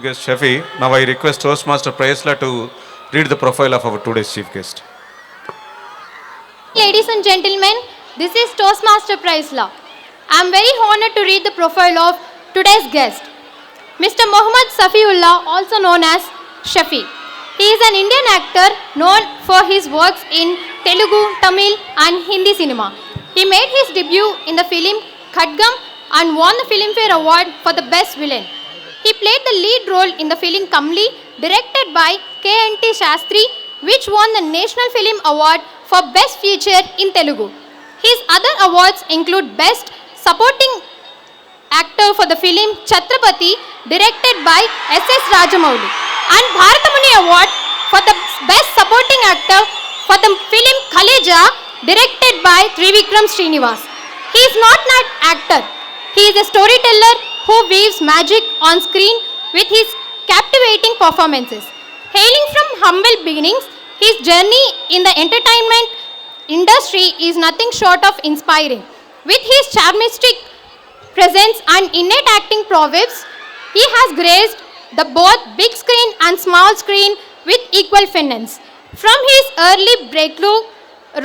Guest Shafi. Now I request Toastmaster Praisla to read the profile of our today's chief guest. Ladies and gentlemen, this is Toastmaster Praisla. I am very honored to read the profile of today's guest, Mr. Mohammad Safiullah, also known as Shafi. He is an Indian actor known for his works in Telugu, Tamil and Hindi cinema. He made his debut in the film Khadgam and won the Filmfare Award for the Best Villain. He played the lead role in the film Kamli, directed by K.N.T. Shastri, which won the National Film Award for Best Feature in Telugu. His other awards include Best Supporting Actor for the film Chhatrapati, directed by S.S. Rajamouli, and Bharatamuni Award for the Best Supporting Actor for the film Kaleja, directed by Trivikram Srinivas. He is not an actor. He is a storyteller who weaves magic on screen with his captivating performances. Hailing from humble beginnings, his journey in the entertainment industry is nothing short of inspiring. With his charmistic presence and innate acting prowess, he has graced the both big screen and small screen with equal finesse. From his early breakthrough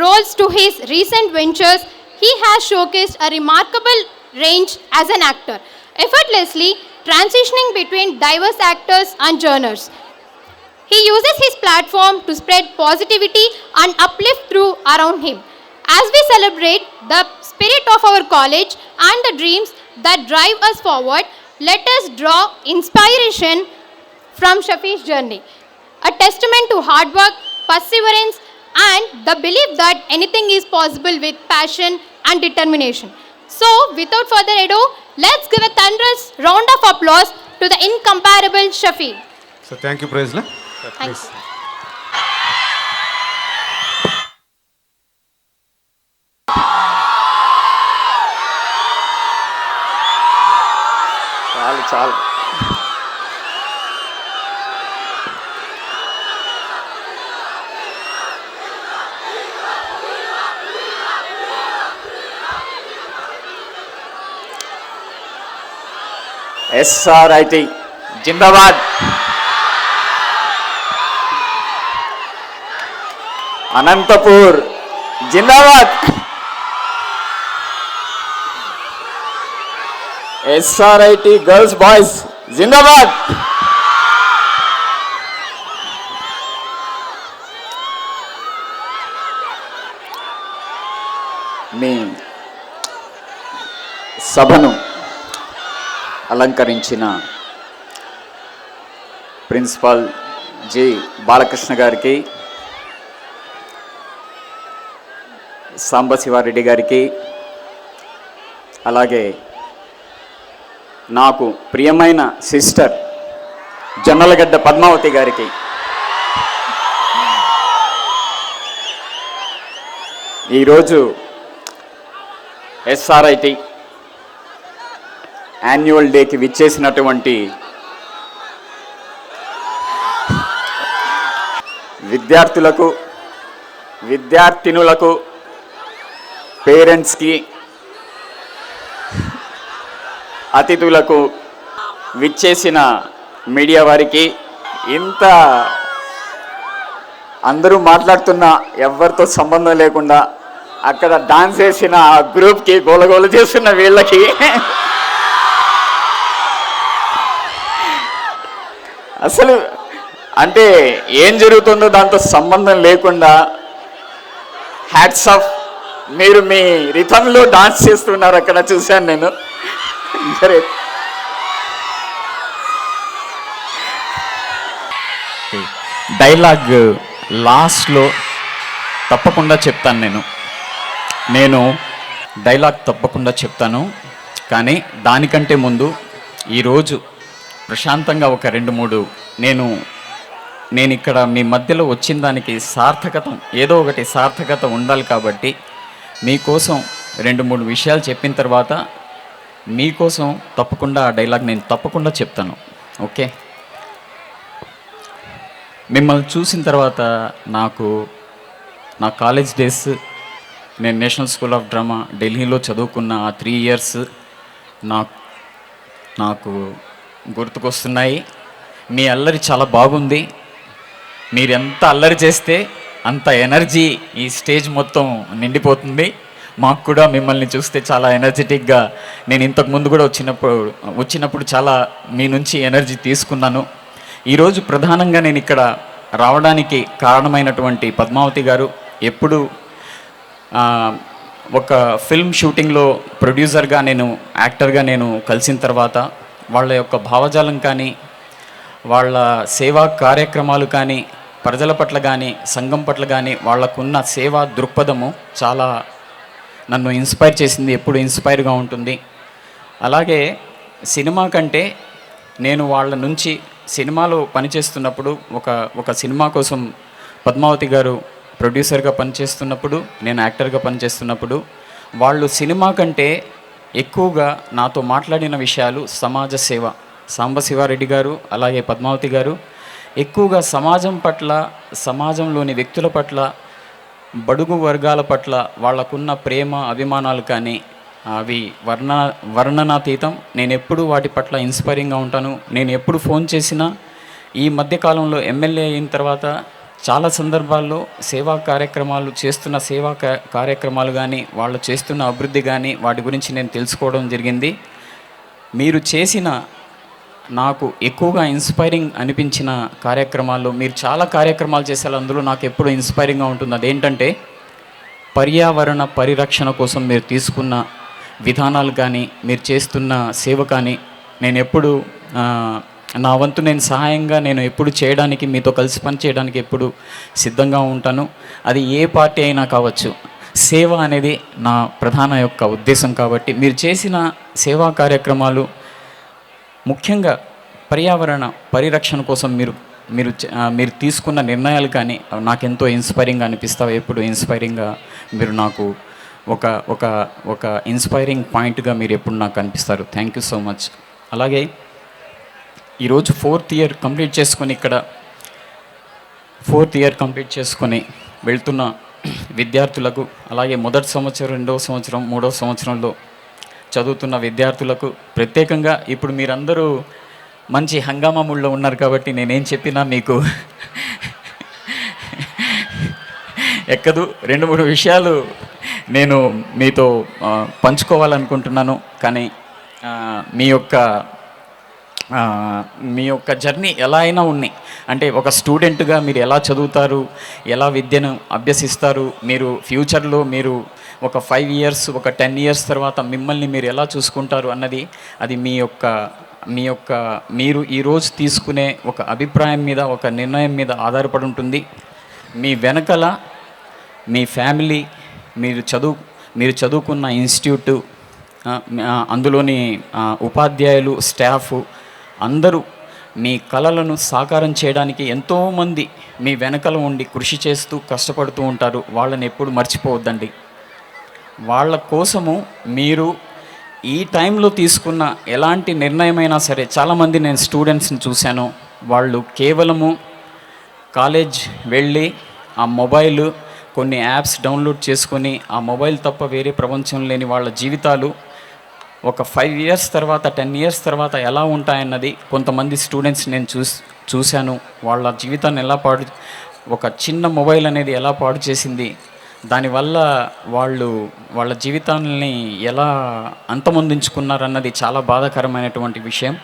roles to his recent ventures, he has showcased a remarkable range as an actor, effortlessly transitioning between diverse actors and genres. He uses his platform to spread positivity and uplift through around him. As we celebrate the spirit of our college and the dreams that drive us forward, let us draw inspiration from Shafi's journey, a testament to hard work, perseverance, and the belief that anything is possible with passion and determination. So, without further ado, let's give a thunderous round of applause to the incomparable Shafi. So thank you, Praisla. Thank you. చాలు SRIT జిందాబాద్. అనంతపూర్ జిందాబాద్. SRIT girls boys జిందాబాద్. మీ సభను అలంకరించిన principal G Balakrishna గారికి, సాంబశివారెడ్డి గారికి, అలాగే నాకు ప్రియమైన sister Jonnalagadda Padmavati గారికి, ఈరోజు ఎస్ఆర్ఐటి యాన్యువల్ డేకి విచ్చేసినటువంటి విద్యార్థులకు, విద్యార్థినులకు, పేరెంట్స్కి, అతిథులకు, విచ్చేసిన మీడియా వారికి, ఇంత అందరూ మాట్లాడుతున్న ఎవరితో సంబంధం లేకుండా అక్కడ డాన్స్ చేసిన ఆ గ్రూప్కి, గోలగోల చేస్తున్న వీళ్ళకి, అసలు అంటే ఏం జరుగుతుందో దాంతో సంబంధం లేకుండా హ్యాట్స్ ఆఫ్, మీరు మీ రిథంలో డాన్స్ చేస్తున్నారు అక్కడ చూశాను నేను. సరే, డైలాగ్ లాస్ట్లో తప్పకుండా చెప్తాను. నేను డైలాగ్ తప్పకుండా చెప్తాను. కానీ దానికంటే ముందు ఈరోజు ప్రశాంతంగా ఒక 2-3 నేను ఇక్కడ మీ మధ్యలో వచ్చిన దానికి సార్థకత, ఏదో ఒకటి సార్థకత ఉండాలి. కాబట్టి మీకోసం 2-3 విషయాలు చెప్పిన తర్వాత మీకోసం తప్పకుండా ఆ డైలాగ్ నేను తప్పకుండా చెప్తాను. ఓకే, మిమ్మల్ని చూసిన తర్వాత నా కాలేజ్ డేస్, నేను నేషనల్ స్కూల్ ఆఫ్ డ్రామా ఢిల్లీలో చదువుకున్న ఆ 3 years నాకు గుర్తుకొస్తున్నాయి. మీ అల్లరి చాలా బాగుంది. మీరు ఎంత అల్లరి చేస్తే అంత ఎనర్జీ ఈ స్టేజ్ మొత్తం నిండిపోతుంది. మాకు కూడా మిమ్మల్ని చూస్తే చాలా ఎనర్జెటిక్గా, నేను ఇంతకు ముందు కూడా వచ్చినప్పుడు చాలా మీ నుంచి ఎనర్జీ తీసుకున్నాను. ఈరోజు ప్రధానంగా నేను ఇక్కడ రావడానికి కారణమైనటువంటి పద్మావతి గారు, ఎప్పుడు ఒక ఫిల్మ్ షూటింగ్లో ప్రొడ్యూసర్గా నేను, యాక్టర్గా నేను కలిసిన తర్వాత వాళ్ళ యొక్క భావజాలం కానీ, వాళ్ళ సేవా కార్యక్రమాలు కానీ, ప్రజల పట్ల కానీ, సంఘం పట్ల కానీ వాళ్ళకున్న సేవా దృక్పథము చాలా నన్ను ఇన్స్పైర్ చేసింది, ఎప్పుడు ఇన్స్పైర్గా ఉంటుంది. అలాగే సినిమా కంటే నేను వాళ్ళ నుంచి సినిమాలో పనిచేస్తున్నప్పుడు ఒక సినిమా కోసం పద్మావతి గారు ప్రొడ్యూసర్గా పనిచేస్తున్నప్పుడు, నేను యాక్టర్గా పనిచేస్తున్నప్పుడు, వాళ్ళు సినిమా కంటే ఎక్కువగా నాతో మాట్లాడిన విషయాలు సమాజ సేవ. సాంబశివారెడ్డి గారు అలాగే పద్మావతి గారు ఎక్కువగా సమాజం పట్ల, సమాజంలోని వ్యక్తుల పట్ల, బడుగు వర్గాల పట్ల వాళ్ళకున్న ప్రేమ అభిమానాలు కానీ అవి వర్ణనాతీతం. నేను ఎప్పుడు వాటి పట్ల ఇన్స్పైరింగ్గా ఉంటాను. నేను ఎప్పుడు ఫోన్ చేసినా, ఈ మధ్యకాలంలో ఎమ్మెల్యే అయిన తర్వాత చాలా సందర్భాల్లో సేవా కార్యక్రమాలు చేస్తున్న కార్యక్రమాలు కానీ, వాళ్ళు చేస్తున్న అభివృద్ధి కానీ వాటి గురించి నేను తెలుసుకోవడం జరిగింది. మీరు చేసిన, నాకు ఎక్కువగా ఇన్స్పైరింగ్ అనిపించిన కార్యక్రమాల్లో, మీరు చాలా కార్యక్రమాలు చేశారు, అందులో నాకు ఎప్పుడు ఇన్స్పైరింగ్గా ఉంటుంది. అదేంటంటే పర్యావరణ పరిరక్షణ కోసం మీరు తీసుకున్న విధానాలు కానీ, మీరు చేస్తున్న సేవ కానీ, నేను ఎప్పుడు నా వంతు నేను సహాయంగా నేను ఎప్పుడు చేయడానికి, మీతో కలిసి పని చేయడానికి ఎప్పుడు సిద్ధంగా ఉంటాను. అది ఏ పార్టీ అయినా కావచ్చు. సేవ అనేది నా ప్రధాన యొక్క ఉద్దేశం. కాబట్టి మీరు చేసిన సేవా కార్యక్రమాలు, ముఖ్యంగా పర్యావరణ పరిరక్షణ కోసం మీరు తీసుకున్న నిర్ణయాలు కానీ నాకెంతో ఇన్స్పైరింగ్గా అనిపిస్తావు. ఎప్పుడు ఇన్స్పైరింగ్గా మీరు నాకు ఒక ఇన్స్పైరింగ్ పాయింట్గా మీరు ఎప్పుడు నాకు అనిపిస్తారు. Thank you so much. అలాగే ఈరోజు 4th ఇయర్ కంప్లీట్ చేసుకొని వెళ్తున్న విద్యార్థులకు, అలాగే మొదటి సంవత్సరం, 2వ సంవత్సరం, 3వ సంవత్సరంలో చదువుతున్న విద్యార్థులకు ప్రత్యేకంగా, ఇప్పుడు మీరందరూ మంచి హంగామా మూడ్లో ఉన్నారు కాబట్టి నేనేం చెప్పినా మీకు ఎక్కదు. 2-3 విషయాలు నేను మీతో పంచుకోవాలనుకుంటున్నాను. కానీ మీ యొక్క జర్నీ ఎలా అయినా ఉన్నాయి. అంటే ఒక స్టూడెంట్గా మీరు ఎలా చదువుతారు, ఎలా విద్యను అభ్యసిస్తారు, మీరు ఫ్యూచర్లో మీరు ఒక 5 ఇయర్స్, ఒక 10 ఇయర్స్ తర్వాత మిమ్మల్ని మీరు ఎలా చూసుకుంటారు అన్నది, అది మీరు ఈరోజు తీసుకునే ఒక అభిప్రాయం మీద, ఒక నిర్ణయం మీద ఆధారపడి ఉంటుంది. మీ వెనకల మీ ఫ్యామిలీ, మీరు చదువుకున్న ఇన్స్టిట్యూట్, అందులోని ఉపాధ్యాయులు, స్టాఫ్ అందరూ మీ కలలను సాకారం చేయడానికి ఎంతోమంది మీ వెనకల ఉండి కృషి చేస్తూ కష్టపడుతూ ఉంటారు. వాళ్ళని ఎప్పుడు మర్చిపోవద్దండి. వాళ్ళ కోసము మీరు ఈ టైంలో తీసుకున్న ఎలాంటి నిర్ణయమైనా సరే, చాలామంది నేను స్టూడెంట్స్ని చూశాను, వాళ్ళు కేవలము కాలేజ్ వెళ్ళి ఆ మొబైల్, కొన్ని యాప్స్ డౌన్లోడ్ చేసుకొని ఆ మొబైల్ తప్ప వేరే ప్రపంచం లేని వాళ్ళ జీవితాలు ఒక 5 ఇయర్స్ తర్వాత, 10 ఇయర్స్ తర్వాత ఎలా ఉంటాయన్నది కొంతమంది స్టూడెంట్స్ నేను చూశాను. వాళ్ళ జీవితాన్ని ఒక చిన్న మొబైల్ అనేది ఎలా పాడు చేసింది, దానివల్ల వాళ్ళ జీవితాన్ని ఎలా అంతమొందించుకున్నారన్నది చాలా బాధాకరమైనటువంటి విషయం.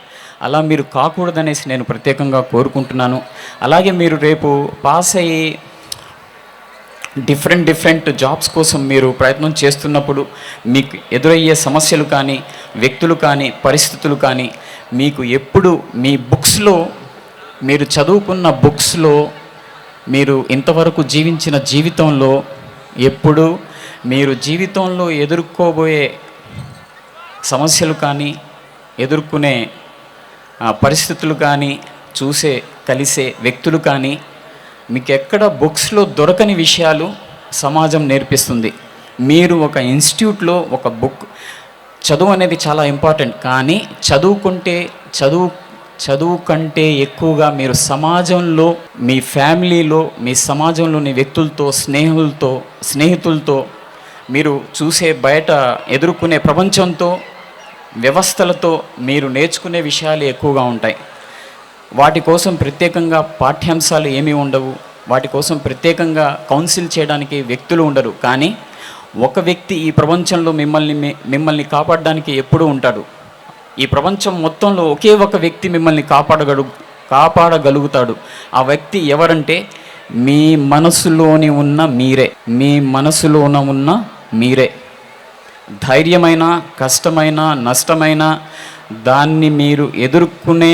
అలా మీరు కాకూడదనేసి నేను ప్రత్యేకంగా కోరుకుంటున్నాను. అలాగే మీరు రేపు పాస్ అయ్యి డిఫరెంట్ జాబ్స్ కోసం మీరు ప్రయత్నం చేస్తున్నప్పుడు మీకు ఎదురయ్యే సమస్యలు కానీ, వ్యక్తులు కానీ, పరిస్థితులు కానీ, మీకు ఎప్పుడు మీ బుక్స్లో, మీరు చదువుకున్న బుక్స్లో, మీరు ఇంతవరకు జీవించిన జీవితంలో ఎప్పుడు మీరు జీవితంలో ఎదుర్కోబోయే సమస్యలు కానీ, ఎదుర్కొనే పరిస్థితులు కానీ, కలిసే వ్యక్తులు కానీ, మీకు ఎక్కడ బుక్స్లో దొరకని విషయాలు సమాజం నేర్పిస్తుంది. మీరు ఒక ఇన్స్టిట్యూట్లో ఒక బుక్, చదువు అనేది చాలా ఇంపార్టెంట్, కానీ చదువు కంటే ఎక్కువగా మీరు సమాజంలో, మీ ఫ్యామిలీలో, మీ సమాజంలోని వ్యక్తులతో, స్నేహితులతో, మీరు చూసే బయట ఎదుర్కొనే ప్రపంచంతో, వ్యవస్థలతో మీరు నేర్చుకునే విషయాలు ఎక్కువగా ఉంటాయి. వాటి కోసం ప్రత్యేకంగా పాఠ్యాంశాలు ఏమీ ఉండవు, వాటి కోసం ప్రత్యేకంగా కౌన్సిల్ చేయడానికి వ్యక్తులు ఉండరు. కానీ ఒక వ్యక్తి ఈ ప్రపంచంలో మిమ్మల్ని కాపాడడానికి ఎప్పుడూ ఉంటాడు. ఈ ప్రపంచం మొత్తంలో ఒకే ఒక వ్యక్తి మిమ్మల్ని కాపాడగలుగుతాడు. ఆ వ్యక్తి ఎవరంటే మీ మనసులోని ఉన్న మీరే. మీ మనసులోన ఉన్న మీరే. ధైర్యమైన, కష్టమైన, నష్టమైన దాన్ని మీరు ఎదుర్కొనే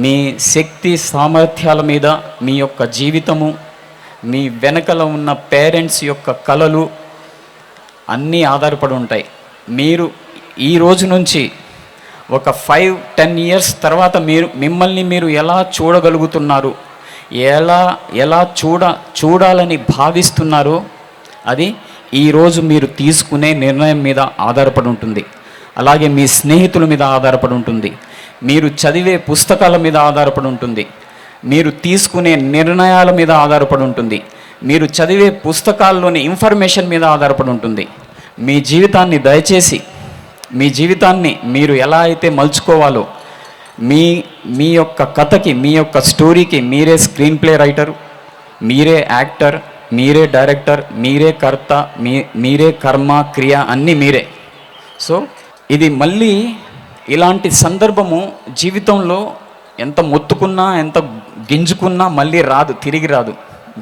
మీ శక్తి సామర్థ్యాల మీద మీ యొక్క జీవితము, మీ వెనకల ఉన్న పేరెంట్స్ యొక్క కలలు అన్నీ ఆధారపడి ఉంటాయి. మీరు ఈ రోజు నుంచి ఒక 5-10 ఇయర్స్ తర్వాత మిమ్మల్ని మీరు ఎలా చూడగలుగుతున్నారు, ఎలా చూడాలని భావిస్తున్నారో అది ఈరోజు మీరు తీసుకునే నిర్ణయం మీద ఆధారపడి ఉంటుంది. అలాగే మీ స్నేహితుల మీద ఆధారపడి ఉంటుంది, మీరు చదివే పుస్తకాల మీద ఆధారపడి ఉంటుంది, మీరు తీసుకునే నిర్ణయాల మీద ఆధారపడి ఉంటుంది, మీరు చదివే పుస్తకాల్లోని ఇన్ఫర్మేషన్ మీద ఆధారపడి ఉంటుంది. మీ జీవితాన్ని దయచేసి మీ జీవితాన్ని మీరు ఎలా అయితే మలుచుకోవాలో, మీ యొక్క కథకి, మీ యొక్క స్టోరీకి మీరే స్క్రీన్ ప్లే రైటరు, మీరే యాక్టర్, మీరే డైరెక్టర్, మీరే కర్త, మీరే కర్మ క్రియ అన్నీ మీరే. సో ఇది మళ్ళీ ఇలాంటి సందర్భము జీవితంలో ఎంత మొత్తుకున్నా, ఎంత గింజుకున్నా మళ్ళీ రాదు, తిరిగి రాదు,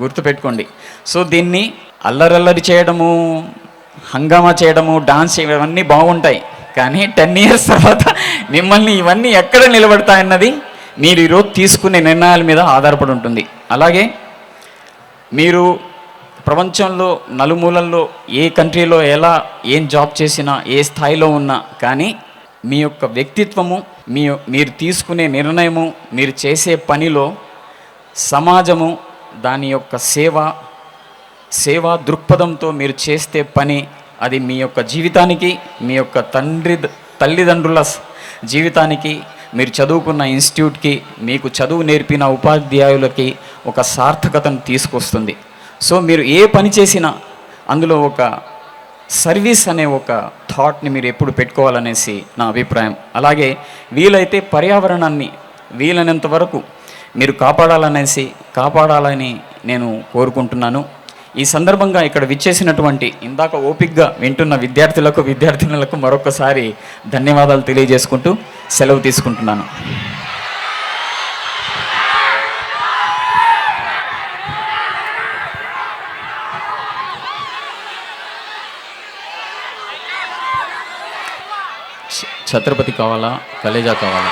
గుర్తుపెట్టుకోండి. సో దీన్ని అల్లరల్లరి చేయడము, హంగామా చేయడము, డాన్స్ చేయడం ఇవన్నీ బాగుంటాయి. కానీ 10 ఇయర్స్ తర్వాత మిమ్మల్ని ఇవన్నీ ఎక్కడ నిలబడతాయన్నది మీరు ఈరోజు తీసుకునే నిర్ణయాల మీద ఆధారపడి ఉంటుంది. అలాగే మీరు ప్రపంచంలో నలుమూలల్లో ఏ కంట్రీలో ఏం జాబ్ చేసినా, ఏ స్థాయిలో ఉన్నా కానీ మీ యొక్క వ్యక్తిత్వము, మీరు తీసుకునే నిర్ణయము, మీరు చేసే పనిలో సమాజము దాని యొక్క సేవా దృక్పథంతో మీరు చేస్తే పని, అది మీ యొక్క జీవితానికి, మీ యొక్క తల్లిదండ్రుల జీవితానికి, మీరు చదువుకున్న ఇన్స్టిట్యూట్కి, మీకు చదువు నేర్పిన ఉపాధ్యాయులకి ఒక సార్థకతను తీసుకొస్తుంది. సో మీరు ఏ పని చేసినా అందులో ఒక సర్వీస్ అనే ఒక థాట్ని మీరు ఎప్పుడు పెట్టుకోవాలనేసి నా అభిప్రాయం. అలాగే వీలైతే పర్యావరణాన్ని వీలైనంత వరకు మీరు కాపాడాలని నేను కోరుకుంటున్నాను. ఈ సందర్భంగా ఇక్కడ విచ్చేసినటువంటి ఇందాక ఓపికగా వింటున్న విద్యార్థినులకు మరొకసారి ధన్యవాదాలు తెలియజేసుకుంటూ సెలవు తీసుకుంటున్నాను. ఛత్రపతి కావాలా, కలేజా కావాలా?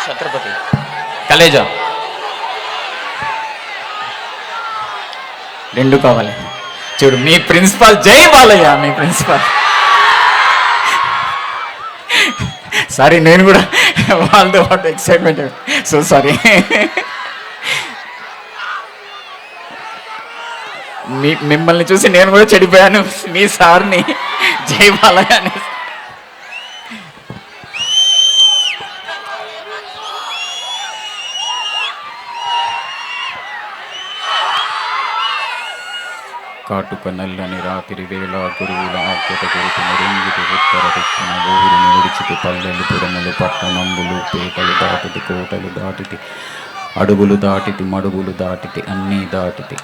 ఛత్రపతి, కలేజా రెండు కావాలి. చూడు, మీ ప్రిన్సిపాల్, జై బాలయ్య, మీ ప్రిన్సిపాల్. సారీ, నేను కూడా వాళ్ళతో పాటు ఎక్సైట్మెంట్. So sorry. మిమ్మల్ని చూసి నేను కూడా చెడిపోయాను. మీ సార్ని జై బాలయ్య అని. కాటుక నల్లని రాత్రి వేళ గురువుల ఆఖ్యత కొడుకున్న రెంగిటి ఉత్తర దక్షిణ ఊరిని విడిచితి పల్లెలు పురములు పట్టణంబులు పేటలు దాటితి కోటలు దాటితి అడుగులు దాటితి మడుగులు దాటితి అన్నీ దాటితి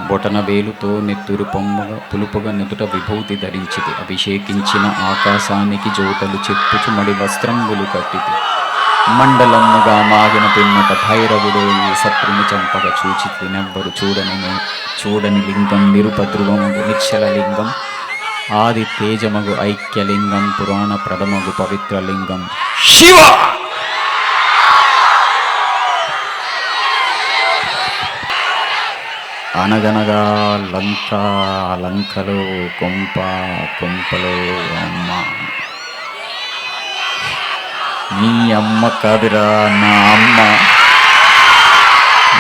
బొటన వేలుతో నెత్తురు పొమ్మగా పులుపుగా నెదుట విభూతి ధరించితి అభిషేకించిన ఆకాశానికి జ్యోతలు చెప్పుచు మడి వస్త్రంబులు కట్టితి మండలముగా మాగిన పిమ్మట భైరవుడు ఈ శత్రుని చంపగా చూచితి నెవ్వరు చూడని లింగం నిరుపద్రువమగు నిశ్చల లింగం ఆది తేజమగు ఐక్యలింగం పురాణ ప్రథమగు పవిత్రలింగం శివ. అనగనగా లంకలో కొంపలో అమ్మ. నీ అమ్మ కాదురా నా అమ్మ,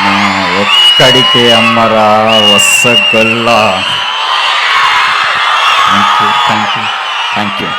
నా ఒక్కడికే అమ్మరా వస్సగొల్లా. Thank you.